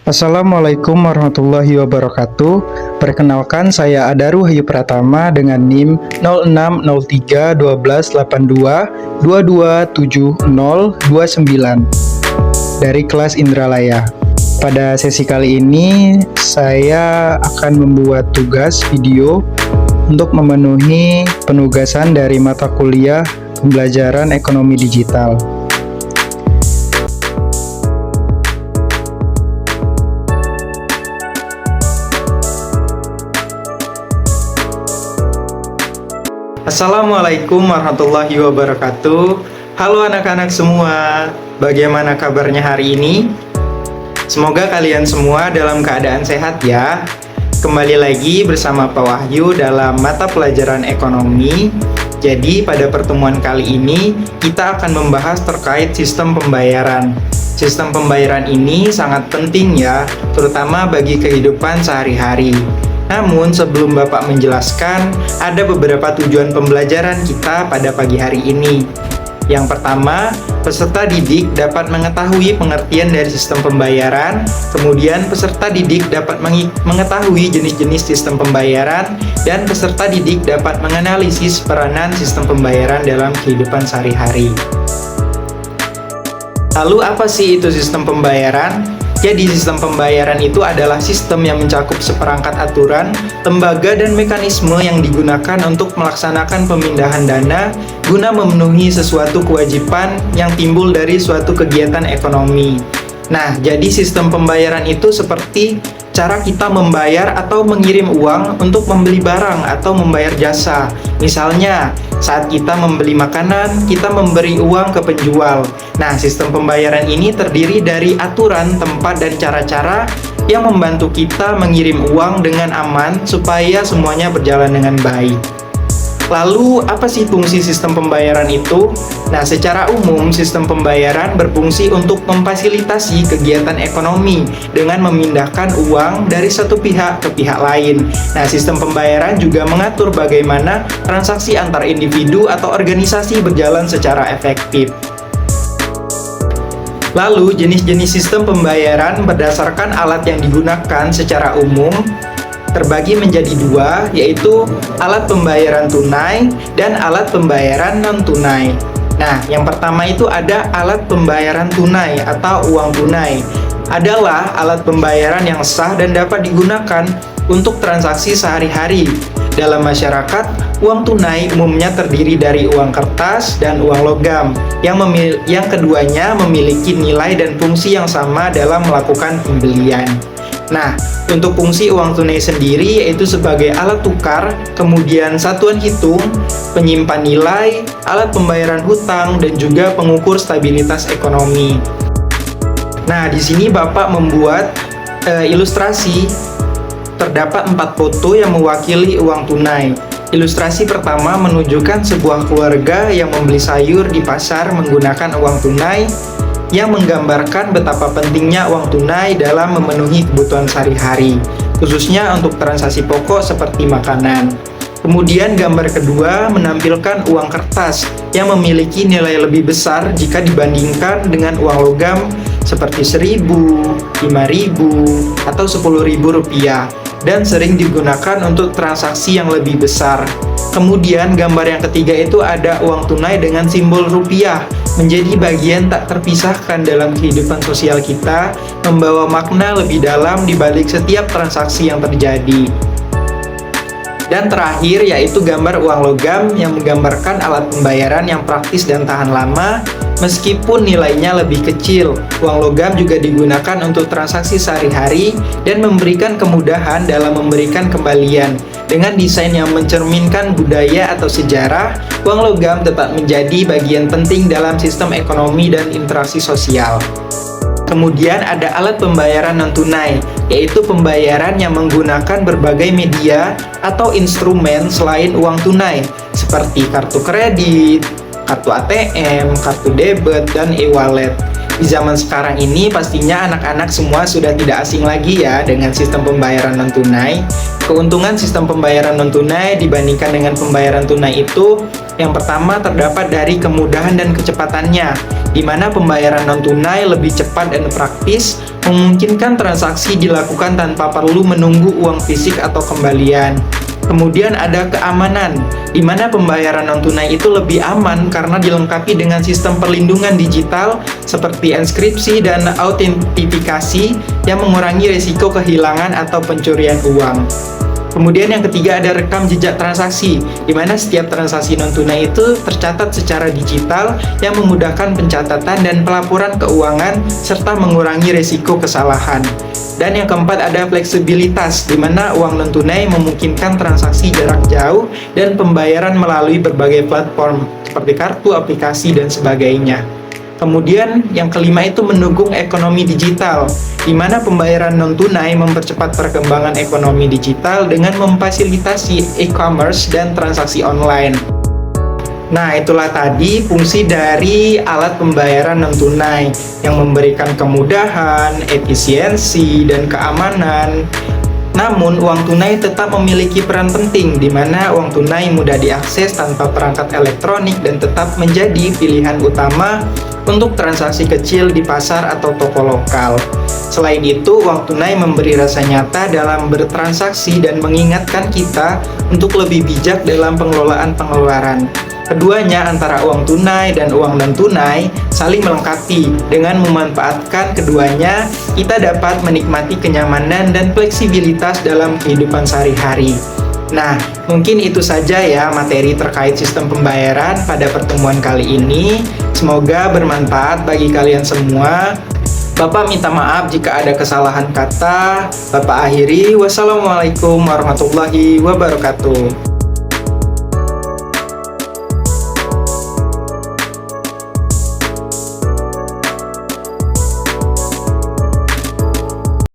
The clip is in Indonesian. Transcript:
Assalamualaikum warahmatullahi wabarakatuh. Perkenalkan, saya Adaru Hayu Pratama dengan NIM 06031282227029 dari kelas Indralaya. Pada sesi kali ini, saya akan membuat tugas video untuk memenuhi penugasan dari mata kuliah pembelajaran ekonomi digital. Assalamualaikum warahmatullahi wabarakatuh. Halo anak-anak semua, bagaimana kabarnya hari ini? Semoga kalian semua dalam keadaan sehat ya. Kembali lagi bersama Pak Wahyu dalam mata pelajaran ekonomi. Jadi pada pertemuan kali ini kita akan membahas terkait sistem pembayaran. Sistem pembayaran ini sangat penting ya, terutama bagi kehidupan sehari-hari. Namun sebelum Bapak menjelaskan, ada beberapa tujuan pembelajaran kita pada pagi hari ini. Yang pertama, peserta didik dapat mengetahui pengertian dari sistem pembayaran, kemudian peserta didik dapat mengetahui jenis-jenis sistem pembayaran, dan peserta didik dapat menganalisis peranan sistem pembayaran dalam kehidupan sehari-hari. Lalu apa sih itu sistem pembayaran? Jadi sistem pembayaran itu adalah sistem yang mencakup seperangkat aturan, lembaga, dan mekanisme yang digunakan untuk melaksanakan pemindahan dana guna memenuhi sesuatu kewajiban yang timbul dari suatu kegiatan ekonomi. Nah, jadi sistem pembayaran itu seperti cara kita membayar atau mengirim uang untuk membeli barang atau membayar jasa. Misalnya, saat kita membeli makanan, kita memberi uang ke penjual. Nah, sistem pembayaran ini terdiri dari aturan, tempat, dan cara-cara yang membantu kita mengirim uang dengan aman supaya semuanya berjalan dengan baik. Lalu, apa sih fungsi sistem pembayaran itu? Nah, secara umum, sistem pembayaran berfungsi untuk memfasilitasi kegiatan ekonomi dengan memindahkan uang dari satu pihak ke pihak lain. Nah, sistem pembayaran juga mengatur bagaimana transaksi antar individu atau organisasi berjalan secara efektif. Lalu, jenis-jenis sistem pembayaran berdasarkan alat yang digunakan secara umum terbagi menjadi dua, yaitu alat pembayaran tunai dan alat pembayaran non-tunai. Nah, yang pertama itu ada alat pembayaran tunai atau uang tunai. Adalah alat pembayaran yang sah dan dapat digunakan untuk transaksi sehari-hari. Dalam masyarakat, uang tunai umumnya terdiri dari uang kertas dan uang logam, yang keduanya memiliki nilai dan fungsi yang sama dalam melakukan pembelian. Nah, untuk fungsi uang tunai sendiri yaitu sebagai alat tukar, kemudian satuan hitung, penyimpan nilai, alat pembayaran hutang, dan juga pengukur stabilitas ekonomi. Nah, di sini Bapak membuat ilustrasi. Terdapat 4 foto yang mewakili uang tunai. Ilustrasi pertama menunjukkan sebuah keluarga yang membeli sayur di pasar menggunakan uang tunai, yang menggambarkan betapa pentingnya uang tunai dalam memenuhi kebutuhan sehari-hari, khususnya untuk transaksi pokok seperti makanan. Kemudian gambar kedua menampilkan uang kertas yang memiliki nilai lebih besar jika dibandingkan dengan uang logam seperti 1.000, 5.000, atau 10.000 rupiah, dan sering digunakan untuk transaksi yang lebih besar. Kemudian gambar yang ketiga itu ada uang tunai dengan simbol rupiah, menjadi bagian tak terpisahkan dalam kehidupan sosial kita, membawa makna lebih dalam di balik setiap transaksi yang terjadi. Dan terakhir yaitu gambar uang logam yang menggambarkan alat pembayaran yang praktis dan tahan lama, meskipun nilainya lebih kecil. Uang logam juga digunakan untuk transaksi sehari-hari dan memberikan kemudahan dalam memberikan kembalian. Dengan desain yang mencerminkan budaya atau sejarah, uang logam tetap menjadi bagian penting dalam sistem ekonomi dan interaksi sosial. Kemudian ada alat pembayaran non-tunai, yaitu pembayaran yang menggunakan berbagai media atau instrumen selain uang tunai, seperti kartu kredit, kartu ATM, kartu debit, dan e-wallet. Di zaman sekarang ini pastinya anak-anak semua sudah tidak asing lagi ya dengan sistem pembayaran non-tunai. Keuntungan sistem pembayaran non-tunai dibandingkan dengan pembayaran tunai itu, yang pertama terdapat dari kemudahan dan kecepatannya, di mana pembayaran non-tunai lebih cepat dan praktis, memungkinkan transaksi dilakukan tanpa perlu menunggu uang fisik atau kembalian. Kemudian ada keamanan, di mana pembayaran non-tunai itu lebih aman karena dilengkapi dengan sistem perlindungan digital seperti enskripsi dan autentifikasi yang mengurangi risiko kehilangan atau pencurian uang. Kemudian yang ketiga ada rekam jejak transaksi, di mana setiap transaksi non-tunai itu tercatat secara digital yang memudahkan pencatatan dan pelaporan keuangan serta mengurangi risiko kesalahan. Dan yang keempat ada fleksibilitas, di mana uang non-tunai memungkinkan transaksi jarak jauh dan pembayaran melalui berbagai platform seperti kartu, aplikasi, dan sebagainya. Kemudian yang kelima itu mendukung ekonomi digital, di mana pembayaran non-tunai mempercepat perkembangan ekonomi digital dengan memfasilitasi e-commerce dan transaksi online. Nah, itulah tadi fungsi dari alat pembayaran non-tunai yang memberikan kemudahan, efisiensi, dan keamanan. Namun, uang tunai tetap memiliki peran penting, di mana uang tunai mudah diakses tanpa perangkat elektronik dan tetap menjadi pilihan utama untuk transaksi kecil di pasar atau toko lokal. Selain itu, uang tunai memberi rasa nyata dalam bertransaksi dan mengingatkan kita untuk lebih bijak dalam pengelolaan pengeluaran. Keduanya antara uang tunai dan uang non-tunai saling melengkapi. Dengan memanfaatkan keduanya, kita dapat menikmati kenyamanan dan fleksibilitas dalam kehidupan sehari-hari. Nah, mungkin itu saja ya materi terkait sistem pembayaran pada pertemuan kali ini. Semoga bermanfaat bagi kalian semua. Bapak minta maaf jika ada kesalahan kata. Bapak akhiri, wassalamualaikum warahmatullahi wabarakatuh.